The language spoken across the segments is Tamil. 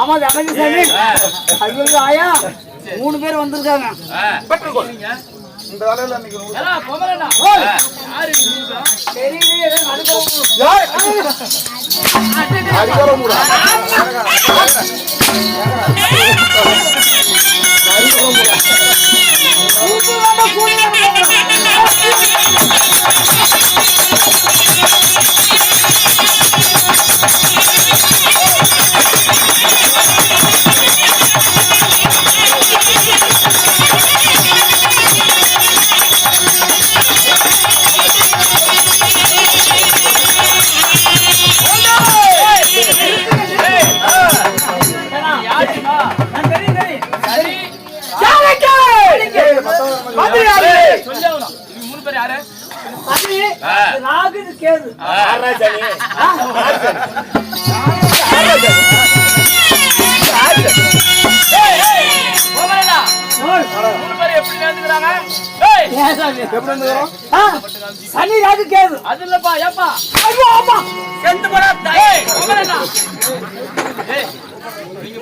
ஆமா தங்கச்சி சாமி ஆயா 3 பேர் வந்திருக்காங்க. இந்த வேலையில நீங்க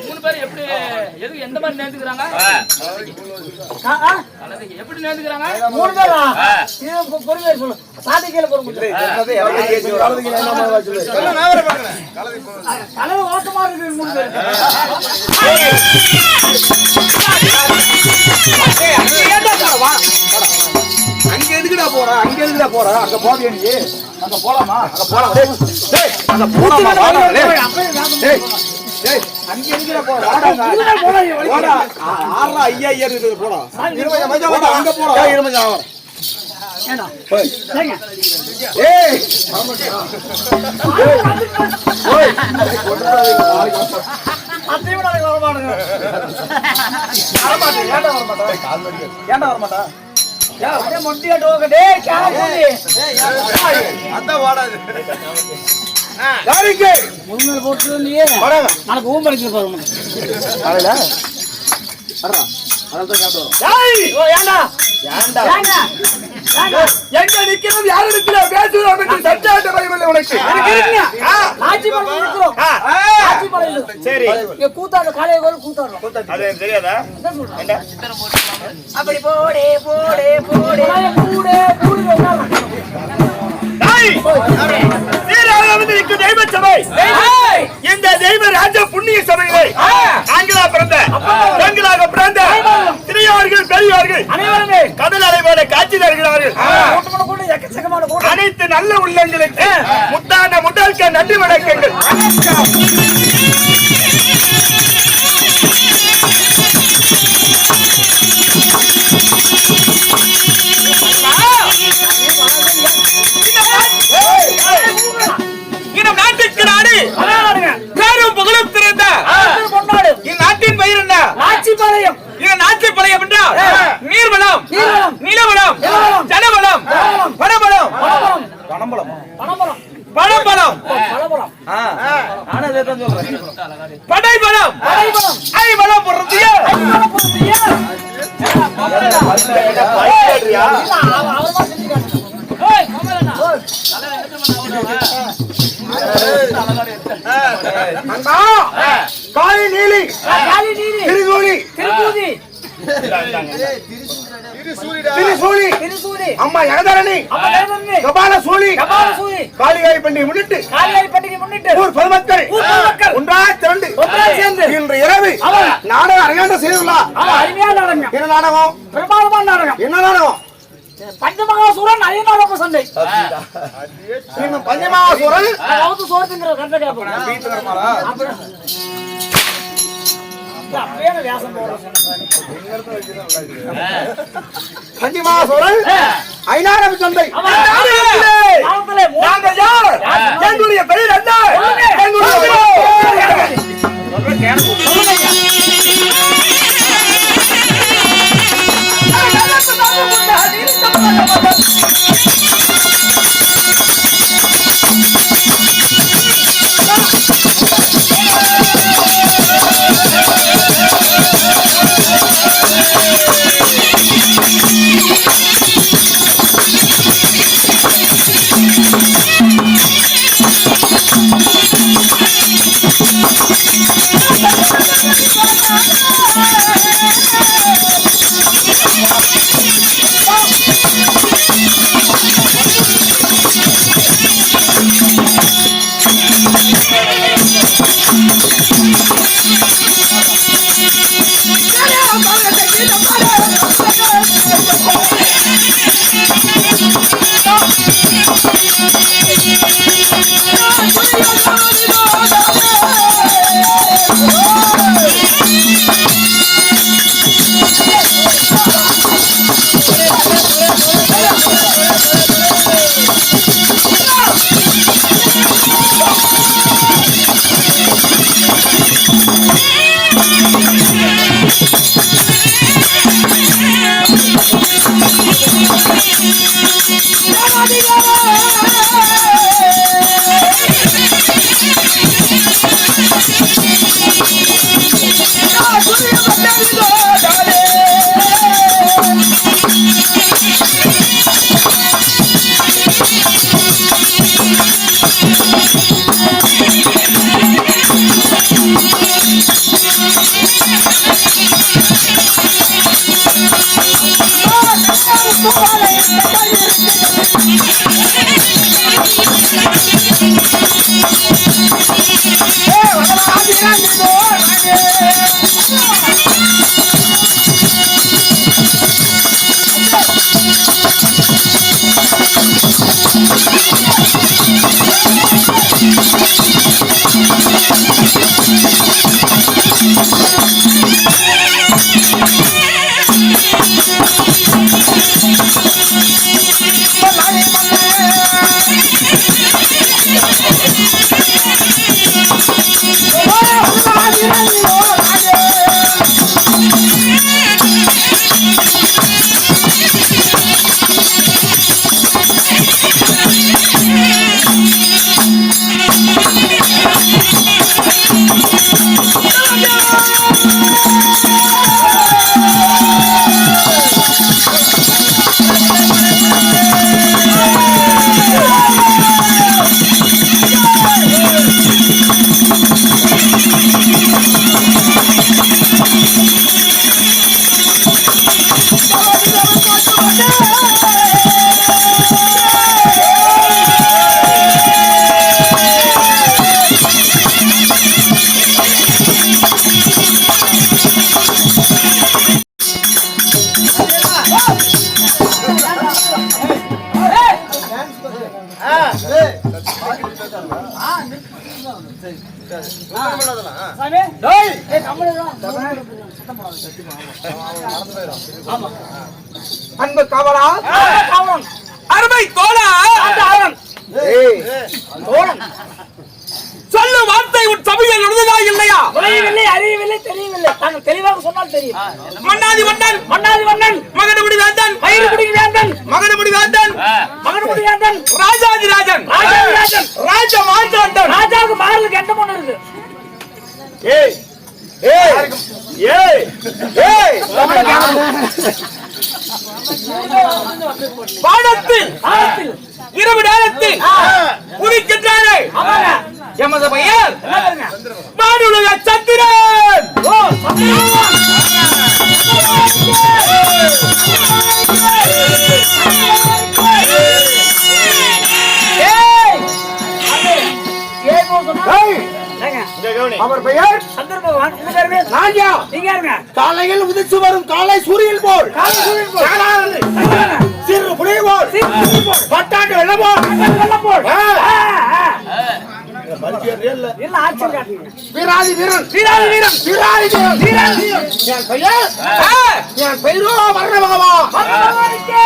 3 பேர் எப்படி எது எந்த மாதிரி நேர்ந்துக்கறாங்க? எப்படி நேர்ந்துக்கறாங்க? 3 பேரா? இது பொறுமையா சொல்லு. சாதிக்கல போற முடியல. என்னது எவ்வளவு கேஜி வராதுங்க என்ன மாதிரி சொல்லு. சொல்ல நேவர பாருங்க. கலவு ஓட்டமா இருக்கு 3 பேர். ஏய் அங்க ஏண்டா போற வா. அங்க எதுக்குடா போற? அங்க எதுக்குடா போற? அங்க போவியா நீ? அங்க போலாமா? அங்க போலாம். டேய் அங்க போலாமா? டேய் டேய் அங்க எதுக்குடா போற? வாடா வாடா ஆறா ஐயா இருக்குது போடா. இருமஞ்சா மஞ்சா வாடா அங்க போடா. ஏய் இருமஞ்சா வா. ஏண்டா போய் ஏங்க ஏய் ஓய் அத்தை விட வர மாட்டேங்க. வர மாட்டேன். ஏண்டா வர மாட்டேன்? கால் வலிக்குது. ஏண்டா வர மாட்டேன்? யா அப்படியே மொட்டியா டோக டேய் காலி. ஏய் அத வாடாது. யாருக்கு முன்னல் போட்டு நீ வராங்க. நாளைக்கு ஊம் பண்ணிட்டு போறோம். காலையில வரடா. அதான் காட்டுறோம். டேய் ஓ ஏண்டா ஏண்டா ஏண்டா எங்க நிக்கிறது யாரு நிக்கல பேசுறோம் என்று சட்டாட்ட பைபிள்ல உனக்கு இருக்குங்க. லாட்சி பைபிள் நிக்கிறோம். லாட்சி பைபிள் சரி. இங்க கூத்தாட காலைய கோல் கூத்தாடுறோம். அது தெரியாதா? என்ன சொல்றா? சித்திரம் போட்டு அப்படி போடே போடே போடே கூடே கூடே டேய் சீராக வந்து நிக்கு தெய்வ சபை. இந்த தெய்வ ராஜ புண்ணிய சபையிலே ஆங்கிலா பிறந்த ஆங்கிலாக பிறந்த சிறியவர்கள் பெரியவர்கள் அனைவருமே கடல் அலை போல காட்சி தருகிறார்கள். அனைத்து நல்ல உள்ளங்களுக்கு முத்தான முதல்க நன்றி வணக்கங்கள். இந்த நாட்டுக்கு நாடு பேரும் புகழும் திறந்த இந்நாட்டின் பெயர் என்ன? ஆட்சிபாளையம். இந்த நாட்டுப்பாளையம் என்றால் நீர்வளம், நிலவளம், ஜனவளம், பணபலம், பணபலம், பணபலம், பணபலம், பணபலம். ஆனதே தான் சொல்றேன். படைபலம், படைபலம், ஐபலம் பொருந்திய, ஐபலம் பொருந்திய. அவர்மா செஞ்சிட்டாங்க. ஏய் கோமலண்ணா. தல அண்ணா காளி நீலி, காளி நீலி, திரிசூலி, திரிசூலி, திரிசூலி, திரிசூலி, அம்மா யகதரணி, அம்மா யகதரணி, கபாலசூலி, கபாலசூலி. காளிகாய் பண்டிகை முன்னிட்டு, காளிகாய் பண்டிகை முன்னிட்டு ஊர் பொதுமக்கள் ஒன்றாய் திரண்டு இன்று இரவு நாடகம் அரங்கேற்றம் செய்துள்ளார். அருமையான நாடகம். என்ன நாடகம்? பிரமாதமான நாடகம். என்ன நாடகம்? பஞ்சமகாசூரன் ஐயனாரப்ப சண்டை. பஞ்சமகாசூரன் அதாவது சோரத்திங்கிற கண்ட கேப்போம். அப்படியே வியாசம் போடுறோம். பஞ்சமகாசூரன் ஐயனாரப்ப சண்டை. நாங்கள் யார்? எங்களுடைய பெயர் என்ன? சாமி டேய் ஏய் கம்பளடா சத்தம் போடாத ஆமா அன்பு காவலா காவலன் அருமை தோழா காவலன் ஏய் தோழன் சொல்லு வார்த்தை உன் சபையில் நுழைந்ததா இல்லையா? புரியவில்லை, அறியவில்லை, தெரியவில்லை. தாங்கள் தெளிவாக சொன்னால் தெரியும். மன்னாதி மன்னன் மன்னாதி மன்னன் மகனமுடி வேந்தன் மயிலுக்குடி வேந்தன் மகனமுடி வேந்தன் மகனுக்குடி வேந்தன் ராஜாதி ராஜன் ராஜாதி ராஜன் ராஜ மார்த்தாண்டன் ராஜாவுக்கு மாறலுக்கு எந்த பொண்ணு இருக்கு? ஏய் ஏய் ஏய் ஏய் பாடத்தில் ஆழத்தில் இரவு நேரத்தில் உதிக்கின்றானே ஆமாங்க. எமது பெயர் என்ன பாருங்க? மானுலக சந்திரன். ஓ சந்திரன். ஏய் ஏய் போ சொன்னா ஏய் ஏங்க இங்க கவனி. அவர் பெயர் சந்திர பகவான். உங்க பேரு ராஜா. நீங்க யாருங்க? காலையில் உதிச்சு வரும் காலை சூரியன் போல் காலை சூரியன் போல். காலாறு சந்திரனா? சிறு புலி போல் சீக்கிரம் போ. பட்டாண்டு வெள்ளம் போல் வெள்ளம் போல். இல்ல ஆச்சரியம் காட்டுங்க. வீராதி வீரன் வீராதி வீரன் வீராதி வீரன் வீராதி வீரன் என் பெயர் என் பெயரோ வர்ண பகவான். பகவானுக்கே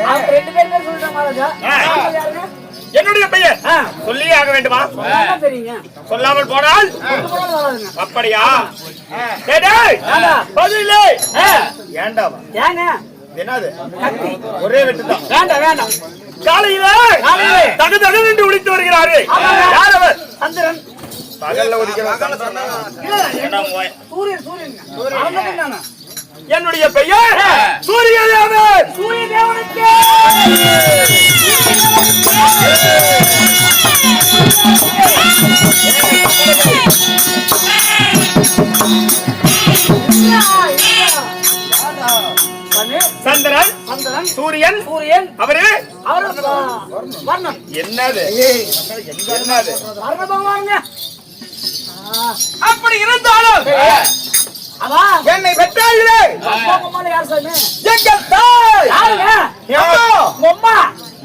அவங்க ரெண்டு பேருமே சொல்றாங்க மகாராஜா. அவங்க யாருங்க? என்னுடைய பெயர் சொல்லியே ஆக வேண்டுமா? சொன்னா தெரியுங்க. சொல்லாமல் போனால் ஒண்ணு கூட வராதுங்க. அப்படியா? டேய், டேய், ஏண்டா? பதிலே ஏண்டாவா ஏங்க? என்னது ஒரே வெட்டுதான். வேண்டாம் வேண்டாம். காலையிலே தகு தகு நின்று உளித்து வருகிறார்கள். ஆமாங்க. யார் அவர்? சந்திரன். பகல்ல உதிக்கிறார். சூரியன் சூரியன் அவன்தான் நானா? என்னுடைய பெயர் சூரிய தேவன். சூரிய தேவனுக்கு சந்திரன் சந்திரன் சூரியன் சூரியன் அவரு அவரு வர்ணம் என்னது என்னது வர்ண பகவானுங்க. அப்படி இருந்தாலும் அவா என்னை பெற்றார்களே அப்பா அம்மா யார் சாமி? எங்கள் தாய் யாருங்க? அம்மா.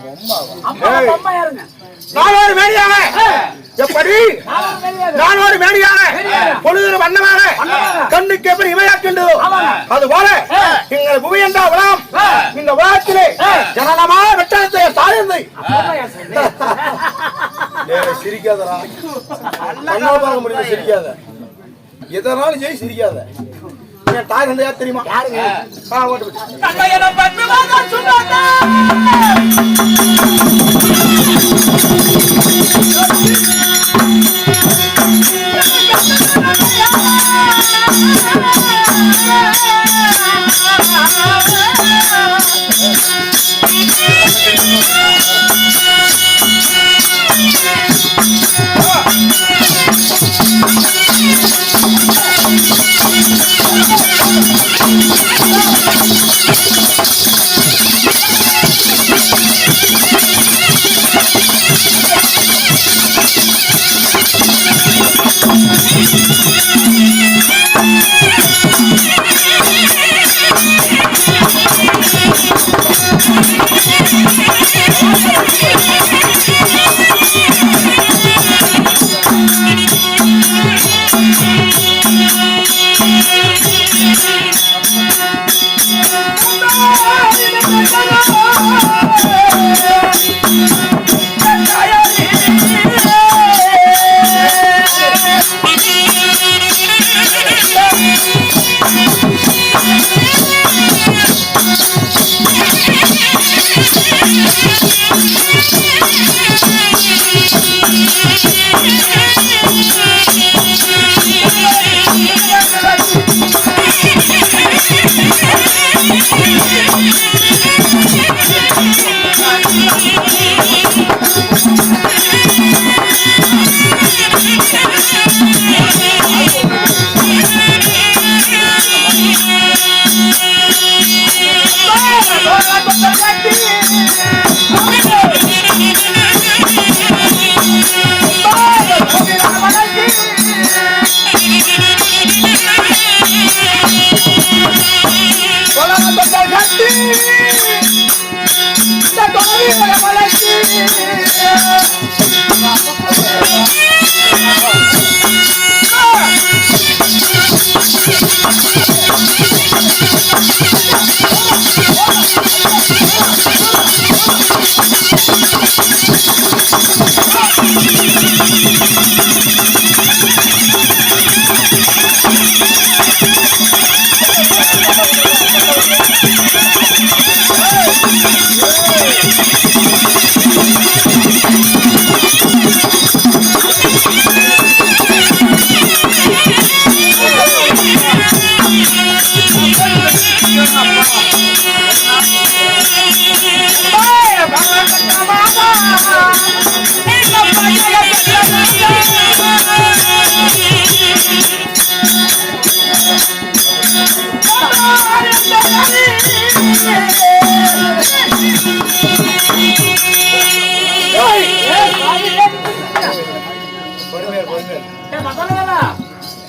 அம்மா அம்மா அம்மா யாருங்க? நான் ஒரு மேடியாக எப்படி நான் வெளியாக நான் ஒரு மேடியாக பொழுது வண்ணமாக கண்ணுக்கு எப்படி இமையாக்கின்றதோ அது போல எங்கள் புவி என்ற உலகம் இந்த உலகத்திலே ஜனனமா வெட்டத்தை தாழ்ந்து அம்மா யார் சாமி? சிரிக்காதடா கண்ணா பார்க்க முடியல சிரிக்காத எதனாலும் ஜெய் சிரிக்காத என் தாய் தந்தை யார் தெரியுமா யாருங்க? ஓட்டு தந்தையன பத்மவாத சுண்ணாதா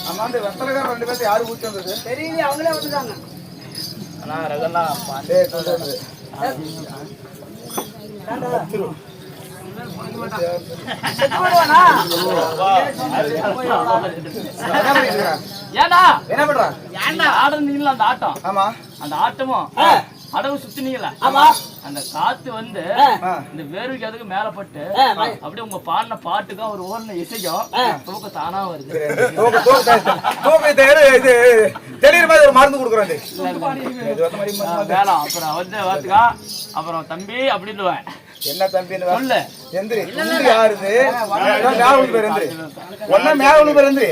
ஆமா அந்த வெத்தலைக்கார 2 பேர்த்து யாரு கூட்டி வந்தது தெரியல அவங்களே வந்துட்டாங்க டேய் சொல்றது ஏண்டா என்ன பண்றா ஆடுறீங்களா அந்த ஆட்டம் ஆமா அந்த ஆட்டமும் அடவு சுத்தினீங்களா ஆமா அந்த காத்து வந்து இந்த வேர்வைக்கு அதுக்கு மேல பட்டு அப்படியே உங்க பாடின பாட்டுக்கும் ஒரு ஓடின இசைக்கும் தூக்க தானா வருது இது தெளிகிற மாதிரி ஒரு மருந்து கொடுக்குறேன் வேளாம் அப்புறம் வந்து வாத்துக்கா அப்புறம் தம்பி அப்படின்னுவேன் என்ன தம்பி சொல்லு எந்திரி யாருது மேவனு பேர் எந்திரி ஒன்னா மேவனு பேர் எந்திரி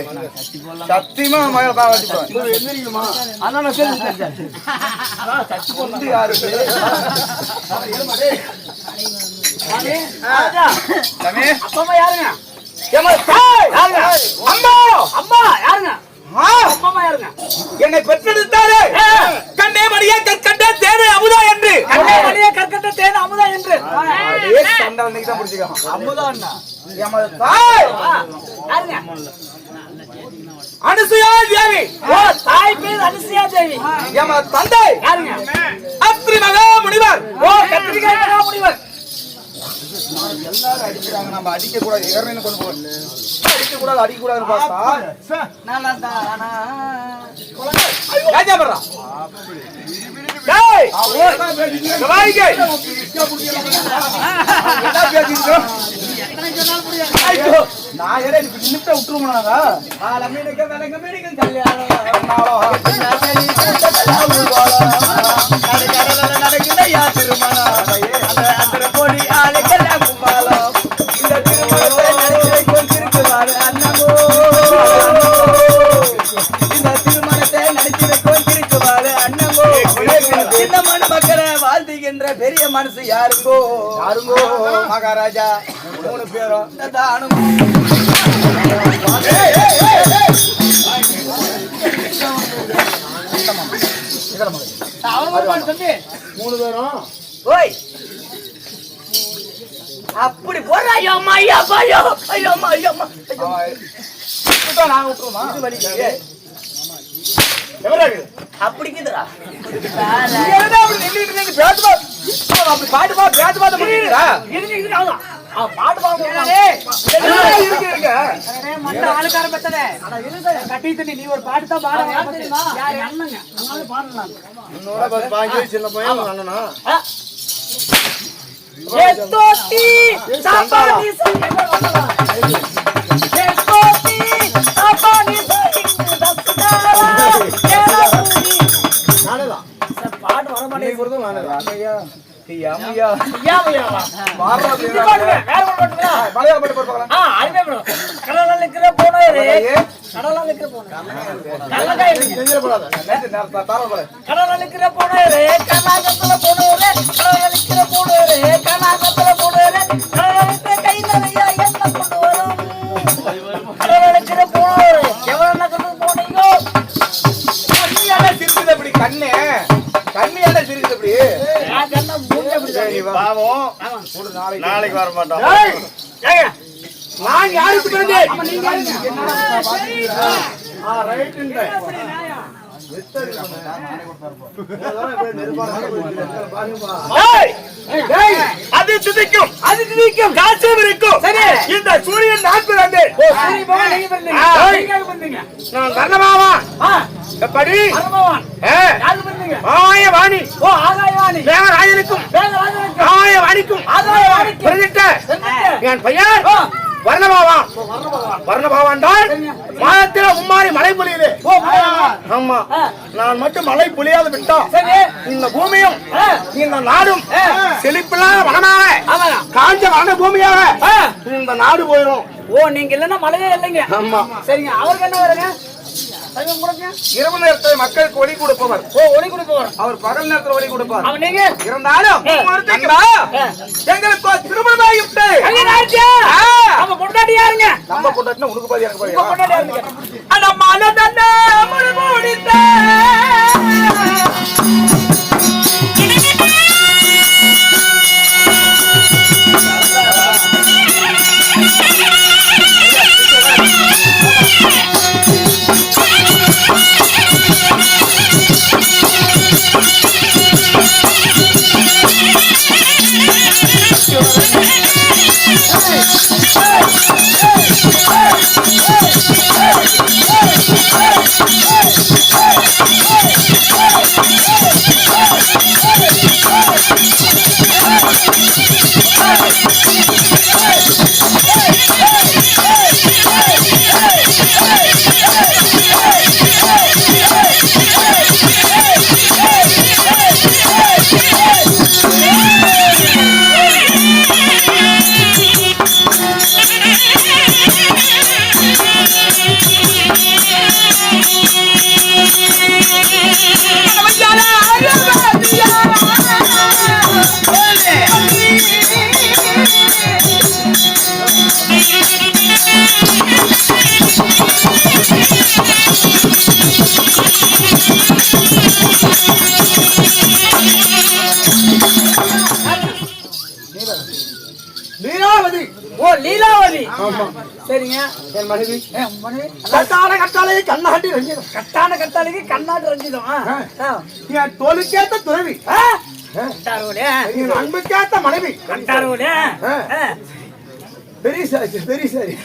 சத்தியமா மழை பாவாட்டி எந்திரிக்குமா அதான் யாருது அப்பா யாருங்க அம்மா யாருங்க அப்பா யாருங்க என்னை பெற்றெடுத்தாரு கண்ணே மணியே கற்கண்ட தேனே அமுதா என்று கண்ணே மணியே கற்கண்ட தேனே அமுதா என்று தான் பிடிச்சிக்கலாம் அமுதா அண்ணா எமது தாய் யாருங்க அனுசுயா தேவி ஓ தாய் பேர் அனுசுயா தேவி எமது தந்தை யாருங்க அத்ரி மகா முனிவர் ஓ கத்திரிக்காய் மகா முனிவர் எல்லாரும் அடிக்கிறாங்க நம்ம அடிக்க கூடாது இகரணைன்னு கொண்டு போறோம் அடிக்க கூடாது அடிக்க கூடாதுன்னு பார்த்தா நல்லா தானா ராஜா பர்றா டேய் கவாய்கே என்ன பேசிட்டு ஐயோ நான் ஏறே நிமிட்ட விட்டுருமாங்க ஆலமீனக்க வலங்க மீனிக்க கல்யாணம் நடக்கிற யா திருமணம் அந்த கோடி ஆளுக்கெல்லாம் கும்பாலம் இந்த திருமணத்தை நடக்கிற கொண்டிருக்கிறாரு அண்ணமோ இந்த திருமணத்தை நடக்கிற கொண்டிருக்கிறாரு அண்ணமோ சின்ன மண் மக்களை வாழ்த்துகின்ற பெரிய மனசு யாருங்கோ யாருங்கோ மகாராஜா 3 பேரும் இந்த தானும் சொல்லி 3 பேரும் ஓய் அப்படி போற ஐயோ அம்மா ஐயோ ஐயோ ஐயோ அம்மா ஐயோ அம்மா நான் விட்டுருமா இது வலிக்கு எவராக அப்படிக்குதுடா என்ன அப்படி நின்னுட்டு நீங்க பேசுமா அப்படி பாட்டுமா பேசுமா பண்ணிட்டீங்களா இருக்கு பாட்டு பாடுறே இருக்கு மண்ட ஆளுக்கார பத்தனே அட இருங்க கட்டி தண்ணி நீ ஒரு பாட்டு தான் பாடுற தெரியுமா யார் அண்ணங்க அதனால பாடலாம் இன்னொரு பஸ் பாஞ்சு சின்ன பையன் அண்ணனா எத்தோட்டி சாப்பாடி எத்தோட்டி சாப்பாடி தஸ்தாரா கேளூரி நானேதான் பாட்டு வர மாட்டேங்குது நானேதான் ஐயா ஐயா ஐயா மாறா வேற ஒரு பாட்டுங்களா மலையாள பாட்டு போறலாம் அருமை bro கடல்ல நிக்கிற போனோரே கடல்ல நிக்கிற போனோரே கல்லகாய் நெஞ்சில போடாத நேத்து தார போற கடல்ல நிக்கிற போனோரே கர்நாடகத்துல போனோரே கடல்ல நிக்கிற போனோரே கர்நாடகத்துல போனோரே கடல்ல நிக்கிற கை நிறைய என்ன கொண்டு வரும் கடல்ல நிக்கிற போனோரே எவரನ್ನ கொண்டு போனீங்க கண்ணியால சிரிக்குது அப்படி கண்ணியால சிரிக்குது அப்படி நான் கண்ண மூஞ்ச அப்படி பாவம் ஒரு நாளைக்கு வர மாட்டோம் ஏங்க நான் யாருக்கு பிறந்தே நீங்க ரைட்ங்க அது துதிக்கும் காட்சியம் இருக்கும் இந்த சூரியன் நான் பிறந்தேன் நான் வர்ணமாவான் எப்படி ஆயவாணி தேவராஜனுக்கும் ஆயவாணிக்கும் என் பெயர் வர்ணபாவான் வர்ணபாவான் தான் மாதத்தில உம்மாரி மழை பொழியுது ஆமா நான் மட்டும் மழை பொழியாது விட்டா இந்த பூமியும் இந்த நாடும் செழிப்பில்லாத வனமாக காஞ்ச வன பூமியாக இந்த நாடு போயிடும் ஓ நீங்க இல்லன்னா மழையே இல்லைங்க ஆமா சரிங்க அவருக்கு என்ன வருங்க இரவு நேரத்தில் மக்களுக்கு ஒளி கொடுப்பவர் ஒளி கொடுப்பவர் அவர் பகல் நேரத்தில் ஒளி கொடுப்பார் அவன் நீங்க இருந்தாலும் எங்களுக்கு திருமணமாகிவிட்டு நம்ம பொண்டாட்டி யாருங்க நம்ம பொண்டாட்டினா உனக்கு பாதி எனக்கு பாதி பொண்டாட்டி யாருங்க அட மனதன்ன முடிந்த சரிங்க. என் மனைவி உன் மனைவி கட்டான கட்டாலே கண்ணாடி ரஞ்சிதம். கட்டான கட்டாளிக்கு கண்ணாட்டு ரஞ்சிதம். என் தோலுக்கேத்த துறவி. கட்டாரோலே என் அன்புக்கேத்த மனைவி. கட்டாரோலே பெரிய சாரி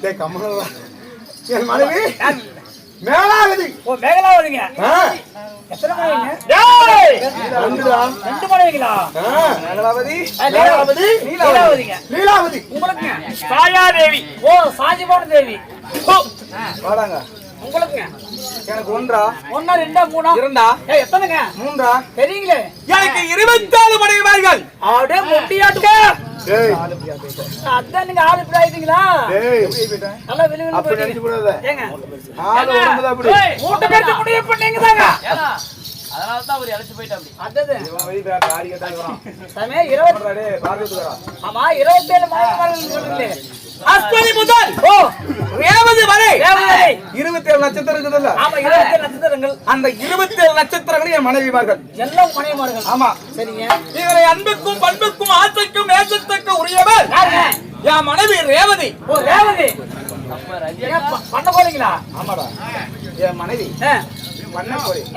டேய் கம்மனவா. என் மனைவி மேலாவதி. ஓ மேகலாவதிங்க. எத்தனை மனைவிங்க? ரெண்டுடா. 2 மனைவிங்களா? மேகலாவதி லீலாவதி லீலாவதிங்க. லீலாவதி. உங்களுக்குங்க? சாயாதேவி. ஓ சாஜிபான தேவி. வாடாங்க. உங்களுக்குங்க? எனக்கு ஒன்றா 1 2 3 இரண்டா எத்தனைங்க? மூன்றா. தெரியுங்களே. எனக்கு 24 மனைவிமார்கள். அப்படியே முட்டியாட்டுங்க. டேய் அதான் நீங்க ஆளு இப்படி ஆயிட்டீங்களா? டேய் நல்லா வெளி வெளி அப்படி நினைச்சு கூடாத. ஏங்க ஆளு உடம்புல அப்படி. மூட்டை கட்டி முடிய பண்ணீங்க தாங்க. அதனால தான் அவர் அழைச்சு போயிட்டு அப்படி. அடது இவன் வழி வேற காரி கேட்டா வரான். சமே 20 டேய் பார்த்துக்கடா. ஆமா 27 மனைவிமார்கள் சொல்றீங்களே. அஸ்வினி முதல் ஓ ரேவதி வரை தேவதை. 27 நட்சத்திரம் இருக்குதுல்ல. ஆமா 27 நட்சத்திரங்கள். அந்த 27 நட்சத்திரங்களும் என் மனைவிமார்கள். எல்லாம் மனைவிமார்கள். ஆமா. சரிங்க. இவரை அன்புக்கும் பண்புக்கும் ஆசைக்கும் நேசத்துக்கும் உரியவர் யாருங்க? என் மனைவி ரேவதி. ஓ ரேவதி. ஏங்க, பண்ண போறீங்களா? ஆமாடா. என் மனைவி பண்ண போறேன்.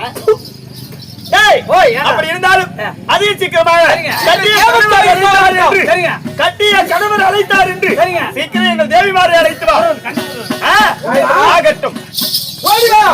டேய் ஓய் ஏங்க? அப்படி இருந்தாலும் அதிக சீக்கிரமாக சரிங்க. கட்டிய கணவர் அழைத்தார் என்று. சரிங்க. கட்டிய கணவர் அழைத்தார் என்று சரிங்க. சீக்கிரம் எங்கள் தேவிமாரை அழைத்து வா. ஆகட்டும். ஓடிவா.